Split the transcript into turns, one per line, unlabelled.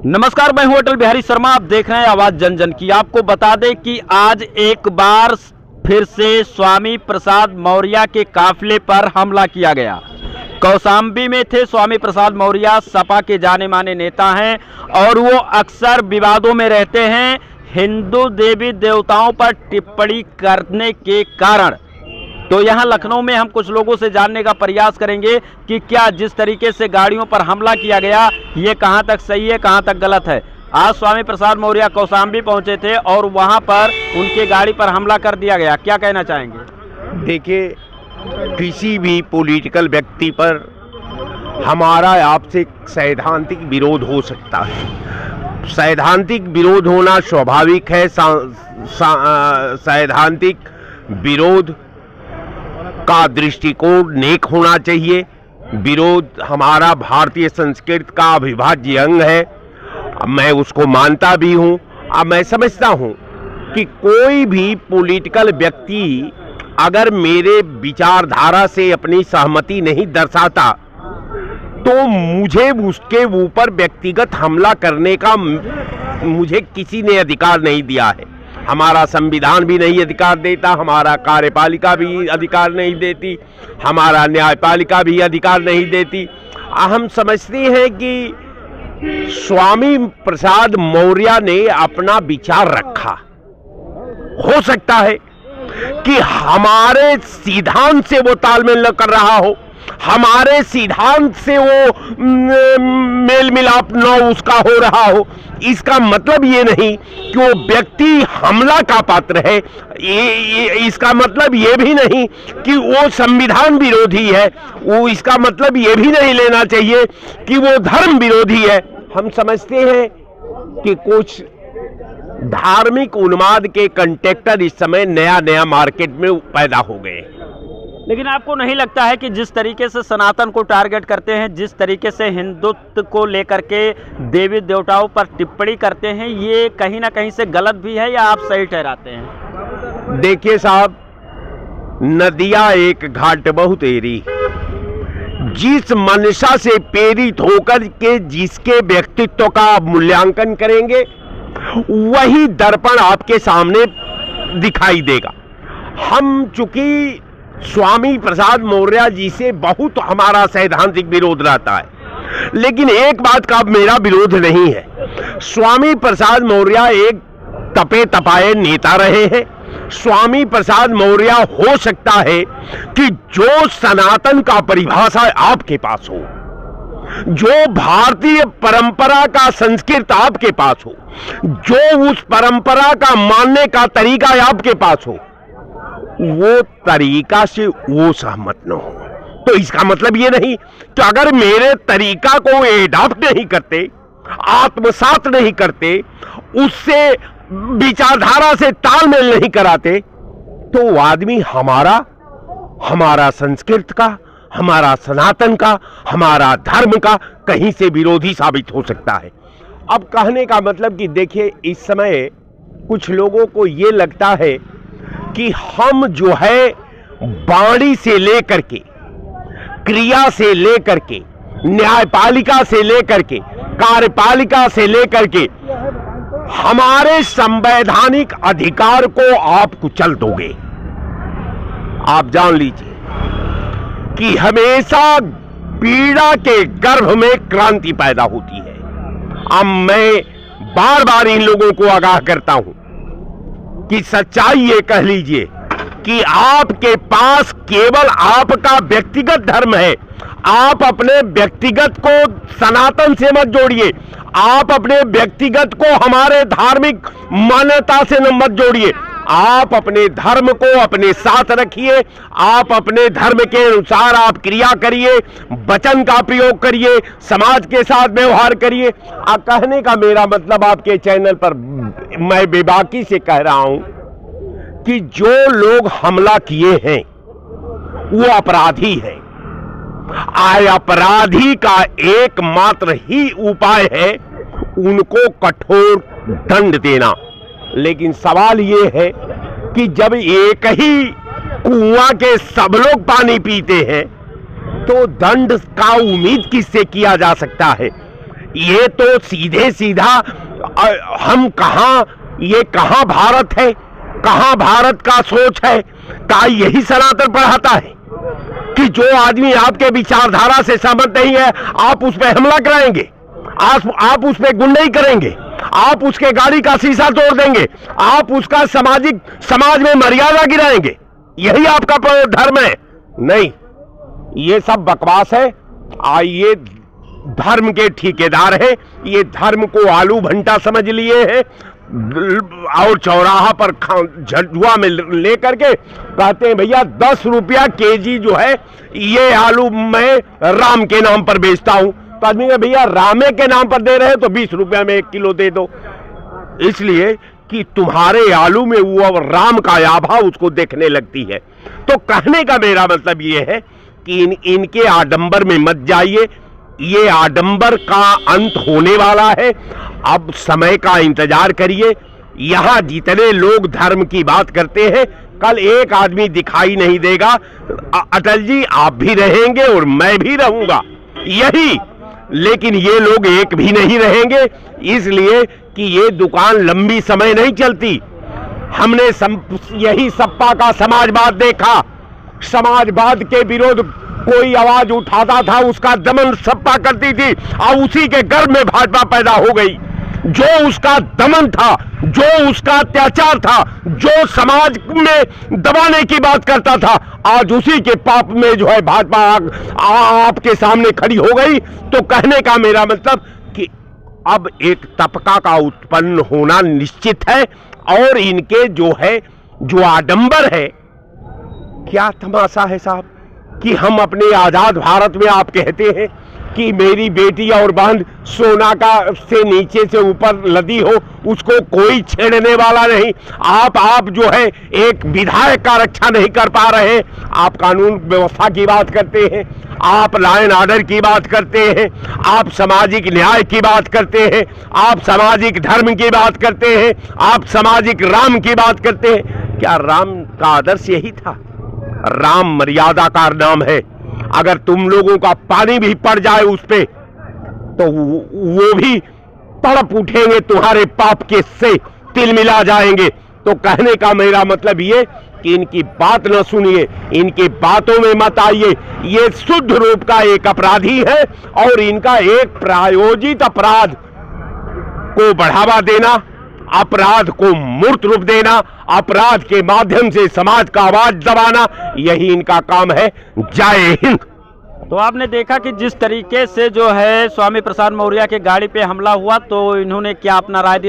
नमस्कार, मैं हूं अटल बिहारी शर्मा। आप देख रहे हैं आवाज जन जन की। आपको बता दें कि आज एक बार फिर से स्वामी प्रसाद मौर्य के काफिले पर हमला किया गया। कौशाम्बी में थे स्वामी प्रसाद मौर्य, सपा के जाने माने नेता हैं और वो अक्सर विवादों में रहते हैं हिंदू देवी देवताओं पर टिप्पणी करने के कारण। तो यहाँ लखनऊ में हम कुछ लोगों से जानने का प्रयास करेंगे कि क्या जिस तरीके से गाड़ियों पर हमला किया गया ये कहाँ तक सही है, कहाँ तक गलत है। आज स्वामी प्रसाद मौर्य कौशाम्बी पहुंचे थे और वहां पर उनके गाड़ी पर हमला कर दिया गया। क्या कहना चाहेंगे?
देखिए, किसी भी पॉलिटिकल व्यक्ति पर हमारा आपसे सैद्धांतिक विरोध हो सकता है। सैद्धांतिक विरोध होना स्वाभाविक है। सैद्धांतिक विरोध का दृष्टिकोण नेक होना चाहिए। विरोध हमारा भारतीय संस्कृति का अविभाज्य अंग है। मैं उसको मानता भी हूँ। अब मैं समझता हूँ कि कोई भी पॉलिटिकल व्यक्ति अगर मेरे विचारधारा से अपनी सहमति नहीं दर्शाता तो मुझे उसके ऊपर व्यक्तिगत हमला करने का मुझे किसी ने अधिकार नहीं दिया है। हमारा संविधान भी नहीं अधिकार देता, हमारा कार्यपालिका भी अधिकार नहीं देती, हमारा न्यायपालिका भी अधिकार नहीं देती। हम समझते हैं कि स्वामी प्रसाद मौर्य ने अपना विचार रखा। हो सकता है कि हमारे सिद्धांत से वो तालमेल न कर रहा हो, हमारे सिद्धांत से वो मेल मिलाप न उसका हो रहा हो। इसका मतलब ये नहीं कि वो व्यक्ति हमला का पात्र है। इसका मतलब ये भी नहीं कि वो संविधान विरोधी है। वो इसका मतलब ये भी नहीं लेना चाहिए कि वो धर्म विरोधी है। हम समझते हैं कि कुछ धार्मिक उन्माद के कंटेक्टर इस समय नया नया मार्केट में पैदा हो गए।
लेकिन आपको नहीं लगता है कि जिस तरीके से सनातन को टारगेट करते हैं, जिस तरीके से हिंदुत्व को लेकर के देवी देवताओं पर टिप्पणी करते हैं, ये कहीं ना कहीं से गलत भी है या आप सही ठहराते हैं?
देखिए साहब, नदियां एक घाट बहुत एरी। जिस मनसा से प्रेरित होकर के जिसके व्यक्तित्व का आप मूल्यांकन करेंगे वही दर्पण आपके सामने दिखाई देगा। हम चूंकि स्वामी प्रसाद मौर्य जी से बहुत हमारा सैद्धांतिक विरोध रहता है, लेकिन एक बात का मेरा विरोध नहीं है। स्वामी प्रसाद मौर्य एक तपे तपाए नेता रहे हैं। स्वामी प्रसाद मौर्य हो सकता है कि जो सनातन का परिभाषा आपके पास हो, जो भारतीय परंपरा का संस्कृत आपके पास हो, जो उस परंपरा का मानने का तरीका आपके पास हो, वो तरीका से वो सहमत न हो। तो इसका मतलब ये नहीं कि अगर मेरे तरीका को एडॉप्ट नहीं करते, आत्मसात नहीं करते, उससे विचारधारा से तालमेल नहीं कराते, तो वो आदमी हमारा संस्कृत का, हमारा सनातन का, हमारा धर्म का कहीं से विरोधी साबित हो सकता है। अब कहने का मतलब कि देखिए, इस समय कुछ लोगों को ये लगता है कि हम जो है वाणी से लेकर के, क्रिया से लेकर के, न्यायपालिका से लेकर के, कार्यपालिका से लेकर के हमारे संवैधानिक अधिकार को आप कुचल दोगे। आप जान लीजिए कि हमेशा पीड़ा के गर्भ में क्रांति पैदा होती है। अब मैं बार बार इन लोगों को आगाह करता हूं कि सच्चाई ये कह लीजिए कि आपके पास केवल आपका व्यक्तिगत धर्म है। आप अपने व्यक्तिगत को सनातन से मत जोड़िए, आप अपने व्यक्तिगत को हमारे धार्मिक मान्यता से मत जोड़िए। आप अपने धर्म को अपने साथ रखिए, आप अपने धर्म के अनुसार आप क्रिया करिए, वचन का प्रयोग करिए, समाज के साथ व्यवहार करिए। कहने का मेरा मतलब आपके चैनल पर मैं बेबाकी से कह रहा हूं कि जो लोग हमला किए हैं वो अपराधी हैं। अपराधी का एकमात्र ही उपाय है उनको कठोर दंड देना। लेकिन सवाल ये है कि जब एक ही कुआं के सब लोग पानी पीते हैं तो दंड का उम्मीद किससे किया जा सकता है? ये तो सीधे सीधा हम कहां, ये कहां भारत है, कहां भारत का सोच है? का यही सनातन पढ़ाता है कि जो आदमी आपके विचारधारा से सहमत नहीं है आप उस पर हमला कराएंगे, आप उस पर गुंडाई करेंगे, आप उसके गाड़ी का शीशा तोड़ देंगे, आप उसका समाज में मर्यादा गिराएंगे? यही आपका धर्म है? नहीं, ये सब बकवास है। ये धर्म के ठेकेदार हैं, ये धर्म को आलू भंटा समझ लिए हैं और चौराहा पर झुआ में लेकर के कहते हैं भैया 10 रुपया केजी जो है ये आलू मैं राम के नाम पर बेचता हूं। तो आदमी कहे भैया रामे के नाम पर दे रहे हैं तो 20 रुपया में 1 किलो दे दो, इसलिए कि तुम्हारे आलू में वो राम का आभा उसको देखने लगती है। तो कहने का मेरा मतलब ये है कि इनके आडंबर में मत जाइए, ये आडंबर का अंत होने वाला है। अब समय का इंतजार करिए। यहां जितने लोग धर्म की बात करते हैं कल एक आदमी दिखाई नहीं देगा। अटल जी आप भी रहेंगे और मैं भी रहूंगा, यही, लेकिन ये लोग एक भी नहीं रहेंगे, इसलिए कि ये दुकान लंबी समय नहीं चलती। हमने यही सपा का समाजवाद देखा। समाजवाद के विरोध कोई आवाज उठाता था उसका दमन सपा करती थी और उसी के गर्भ में भाजपा पैदा हो गई। जो उसका दमन था, जो उसका अत्याचार था, जो समाज में दबाने की बात करता था, आज उसी के पाप में जो है भाजपा आपके सामने खड़ी हो गई। तो कहने का मेरा मतलब कि अब एक तबका का उत्पन्न होना निश्चित है और इनके जो आडंबर है, क्या तमाशा है साहब कि हम अपने आजाद भारत में आप कहते हैं कि मेरी बेटी और बहन सोना का से नीचे से ऊपर लदी हो उसको कोई छेड़ने वाला नहीं। आप जो है एक विधायक का रक्षा नहीं कर पा रहे। आप कानून व्यवस्था की बात करते हैं, आप लॉ एंड ऑर्डर की बात करते हैं, आप सामाजिक न्याय की बात करते हैं, आप सामाजिक धर्म की बात करते हैं, आप सामाजिक राम की बात करते हैं। क्या राम का आदर्श यही था? राम मर्यादा का नाम है। अगर तुम लोगों का पानी भी पड़ जाए उस पे तो वो भी तड़प उठेंगे, तुम्हारे पाप के से तिल मिला जाएंगे। तो कहने का मेरा मतलब ये कि इनकी बात न सुनिए, इनकी बातों में मत आइए। ये शुद्ध रूप का एक अपराधी है और इनका एक प्रायोजित अपराध को बढ़ावा देना, अपराध को मूर्त रूप देना, अपराध के माध्यम से समाज का आवाज दबाना, यही इनका काम है। जय हिंद।
तो आपने देखा कि जिस तरीके से जो है स्वामी प्रसाद मौर्य के गाड़ी पे हमला हुआ तो इन्होंने क्या अपना राय दिया।